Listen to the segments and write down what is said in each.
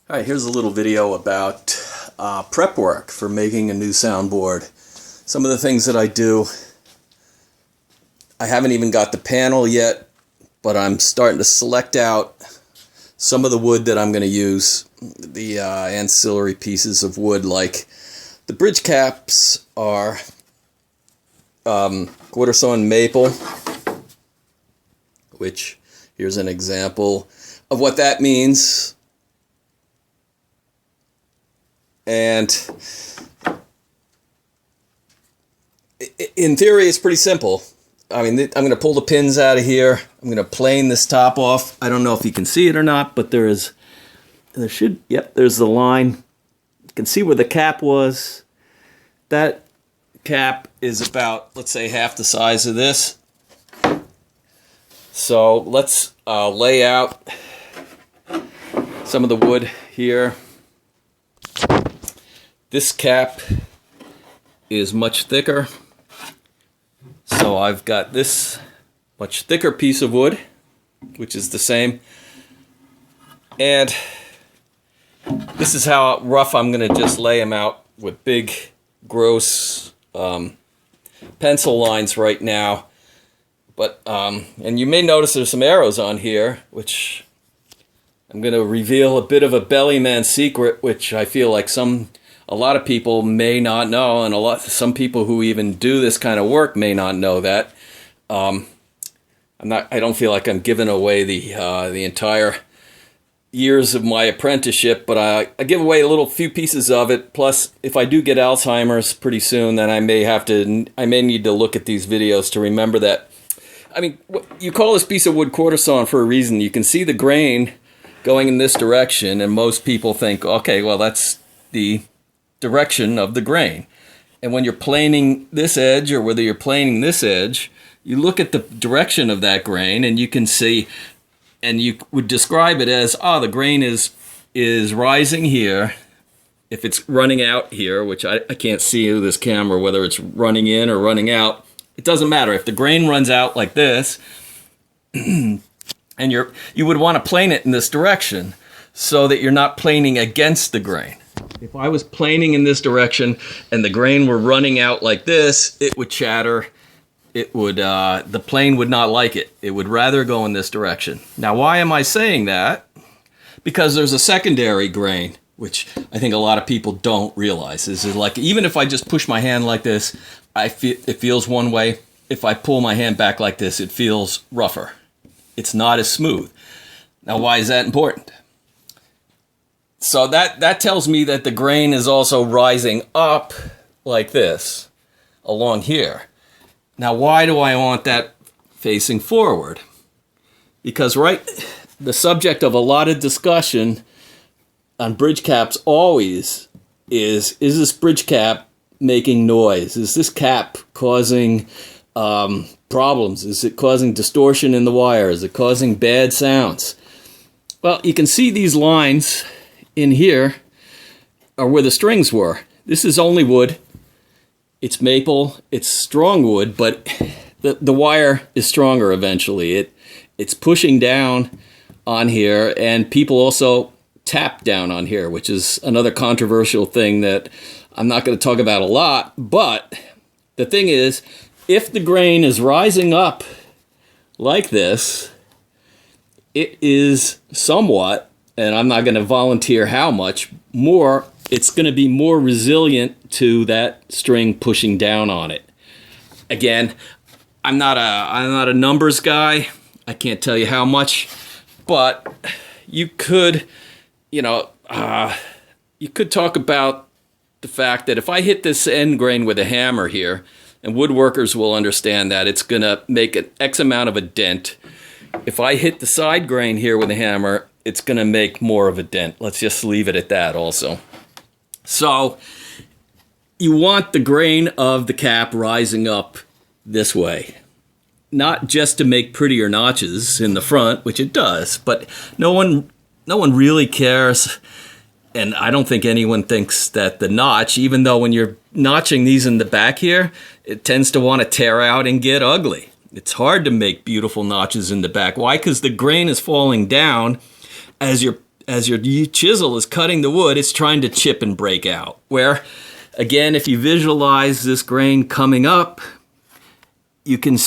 Alright, here's a little video about prep work for making a new soundboard. Some of the things that I do, I haven't even got the panel yet, but I'm starting to select out some of the wood that I'm going to use, the ancillary pieces of wood, like the bridge caps are quarter sawn maple, which here's an example of what that means. And in theory, it's pretty simple. I mean, I'm going to pull the pins out of here. I'm going to plane this top off. I don't know if you can see it or not, but there's the line. You can see where the cap was. That cap is about, let's say, half the size of this. So let's lay out some of the wood here. This cap is much thicker, so I've got this much thicker piece of wood, which is the same, and this is how rough I'm going to just lay them out with big, gross pencil lines right now. But and you may notice there's some arrows on here, which I'm going to reveal a bit of a bellyman secret, which I feel like a lot of people may not know, and some people who even do this kind of work may not know that. I don't feel like I'm giving away the entire years of my apprenticeship, but I give away a few pieces of it. Plus, if I do get Alzheimer's pretty soon, then I may need to look at these videos to remember that. I mean, you call this piece of wood quarter sawn for a reason. You can see the grain going in this direction, and most people think, okay, well, that's the direction of the grain. And when you're planing this edge, or whether you're planing this edge, you look at the direction of that grain, and you can see, and you would describe it as, the grain is rising here. If it's running out here, which I can't see with this camera, whether it's running in or running out, it doesn't matter. If the grain runs out like this, and you would want to plane it in this direction so that you're not planing against the grain. If I was planing in this direction and the grain were running out like this, it would chatter. It would the plane would not like it. It would rather go in this direction. Now, why am I saying that? Because there's a secondary grain, which I think a lot of people don't realize. Is like, even if I just push my hand like this, it feels one way. If I pull my hand back like this, it feels rougher. It's not as smooth. Now, why is that important? So that tells me that the grain is also rising up like this along here. Now, why do I want that facing forward? Because the subject of a lot of discussion on bridge caps always is this bridge cap making noise? Is this cap causing problems? Is it causing distortion in the wire? Is it causing bad sounds? Well, you can see these lines in here are where the strings were. This is only wood. It's maple. It's strong wood, but the wire is stronger eventually. It's pushing down on here, and people also tap down on here, which is another controversial thing that I'm not going to talk about a lot. But the thing is, if the grain is rising up like this, it is somewhat, and I'm not going to volunteer how much more, it's going to be more resilient to that string pushing down on it. Again, I'm not a numbers guy. I can't tell you how much, but you could, you could talk about the fact that if I hit this end grain with a hammer here, and woodworkers will understand that, it's going to make an X amount of a dent. If I hit the side grain here with a hammer, it's going to make more of a dent. Let's just leave it at that also. So you want the grain of the cap rising up this way. Not just to make prettier notches in the front, which it does, but no one really cares, and I don't think anyone thinks that the notch, even though when you're notching these in the back here, it tends to want to tear out and get ugly. It's hard to make beautiful notches in the back. Why? Because the grain is falling down as you're as your chisel is cutting the wood, it's trying to chip and break out. Where, again, if you visualize this grain coming up, you can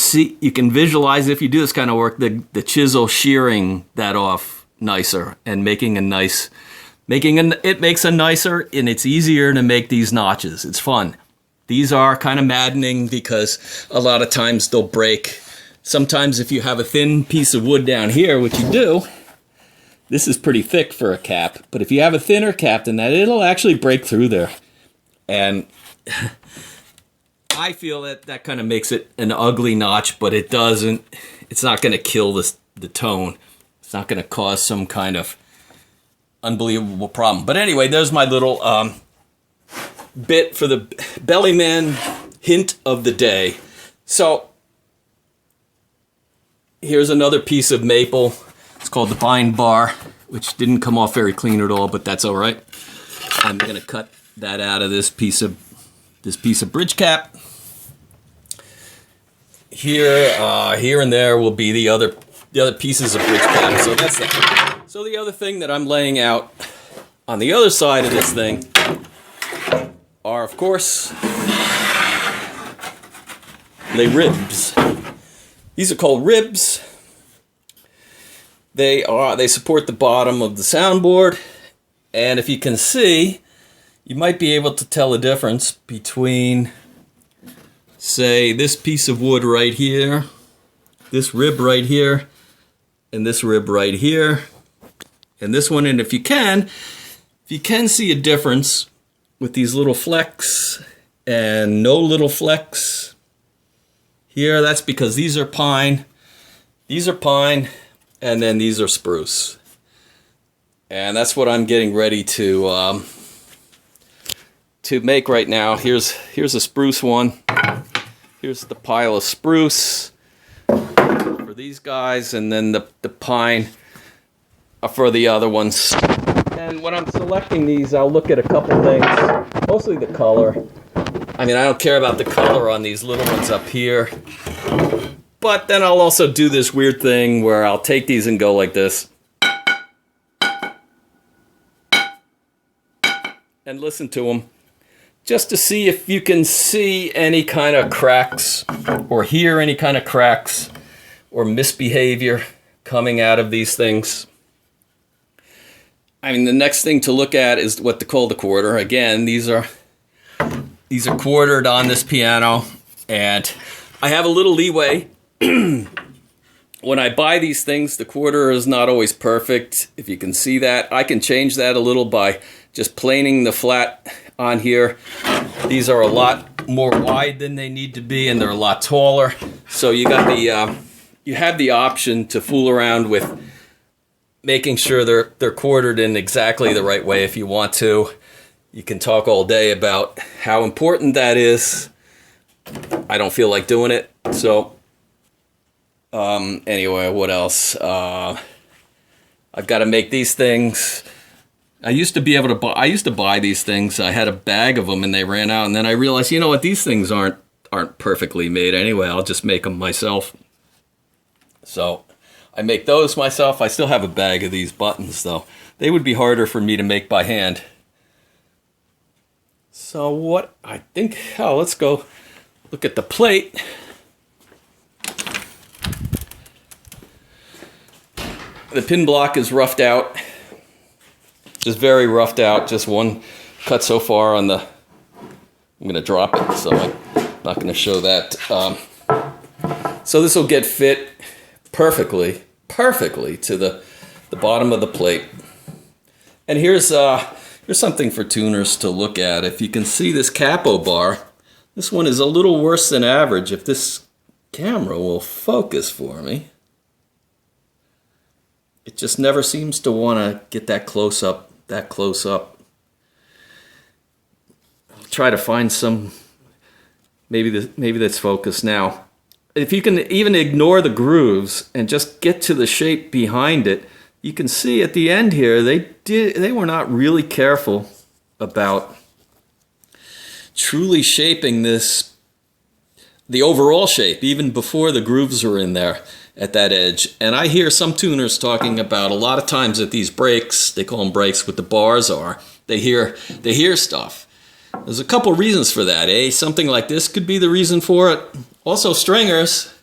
visualize, if you do this kind of work, the chisel shearing that off nicer and making a nice, it makes a nicer, and it's easier to make these notches. It's fun. These are kind of maddening because a lot of times they'll break. Sometimes if you have a thin piece of wood down here, which you do, this is pretty thick for a cap, but if you have a thinner cap than that, it'll actually break through there. And I feel that kind of makes it an ugly notch, but it's not going to kill the tone. It's not going to cause some kind of unbelievable problem. But anyway, there's my little bit for the Bellyman hint of the day. So here's another piece of maple. It's called the bind bar, which didn't come off very clean at all, but that's all right. I'm going to cut that out of this piece of bridge cap. Here and there will be the other pieces of bridge cap. So that's that. So the other thing that I'm laying out on the other side of this thing are, of course, the ribs. These are called ribs. They support the bottom of the soundboard, and if you can see, you might be able to tell a difference between, say, this piece of wood right here, this rib right here, and this rib right here, and this one. And if you can see a difference with these little flecks and no little flecks here, that's because these are pine, and then these are spruce. And that's what I'm getting ready to make right now. Here's a spruce one. Here's the pile of spruce for these guys, and then the pine for the other ones. And when I'm selecting these, I'll look at a couple things, mostly the color. I mean, I don't care about the color on these little ones up here, but then I'll also do this weird thing where I'll take these and go like this and listen to them, just to see if you can see any kind of cracks or hear any kind of cracks or misbehavior coming out of these things. I mean, the next thing to look at is what they call the quarter. Again, these are quartered on this piano, and I have a little leeway. When I buy these things, the quarter is not always perfect. If you can see that, I can change that a little by just planing the flat on here. These are a lot more wide than they need to be, and they're a lot taller. So you got you have the option to fool around with making sure they're quartered in exactly the right way if you want to. You can talk all day about how important that is. I don't feel like doing it. So anyway, what else? I've got to make these things. I used to buy these things. I had a bag of them and they ran out, and then I realized, you know what, these things aren't perfectly made anyway. I'll just make them myself. So I make those myself. I still have a bag of these buttons though. They would be harder for me to make by hand. So what I think, let's go look at the plate. The pin block is roughed out, just very roughed out, just one cut so far on the, I'm going to drop it, so I'm not going to show that. So this will get fit perfectly to the bottom of the plate. And here's something for tuners to look at. If you can see this capo bar, this one is a little worse than average. If this camera will focus for me, it just never seems to want to get that close up. I'll try to find some, maybe that's focused now. If you can even ignore the grooves and just get to the shape behind it, you can see at the end here, they were not really careful about truly shaping the overall shape, even before the grooves were in there. at that edge. And I hear some tuners talking about a lot of times that these breaks, they call them breaks with the bars are, they hear stuff. There's a couple reasons for that. Something like this could be the reason for it. Also stringers,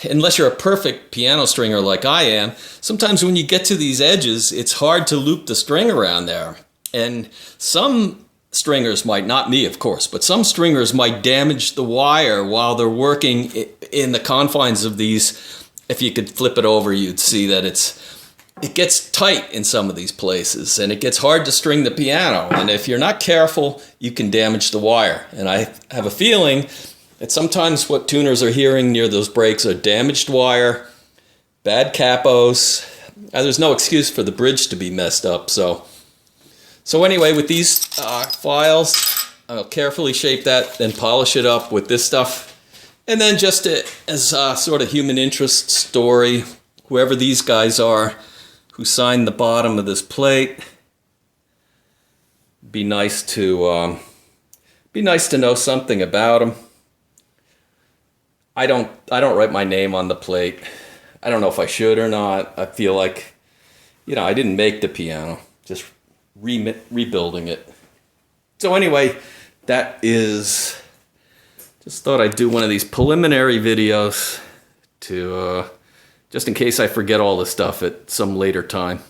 unless you're a perfect piano stringer like I am, sometimes when you get to these edges, it's hard to loop the string around there. And some stringers might, not me of course, but some stringers might damage the wire while they're working in the confines of these. If you could flip it over, you'd see that it gets tight in some of these places and it gets hard to string the piano. And if you're not careful, you can damage the wire. And I have a feeling that sometimes what tuners are hearing near those breaks are damaged wire, bad capos. There's no excuse for the bridge to be messed up. So anyway, with these files, I'll carefully shape that, then polish it up with this stuff. And then just as a sort of human interest story, whoever these guys are who signed the bottom of this plate, be nice to know something about them. I don't write my name on the plate. I don't know if I should or not. I feel like, I didn't make the piano, just rebuilding it. So anyway, that is, just thought I'd do one of these preliminary videos to just in case I forget all this stuff at some later time.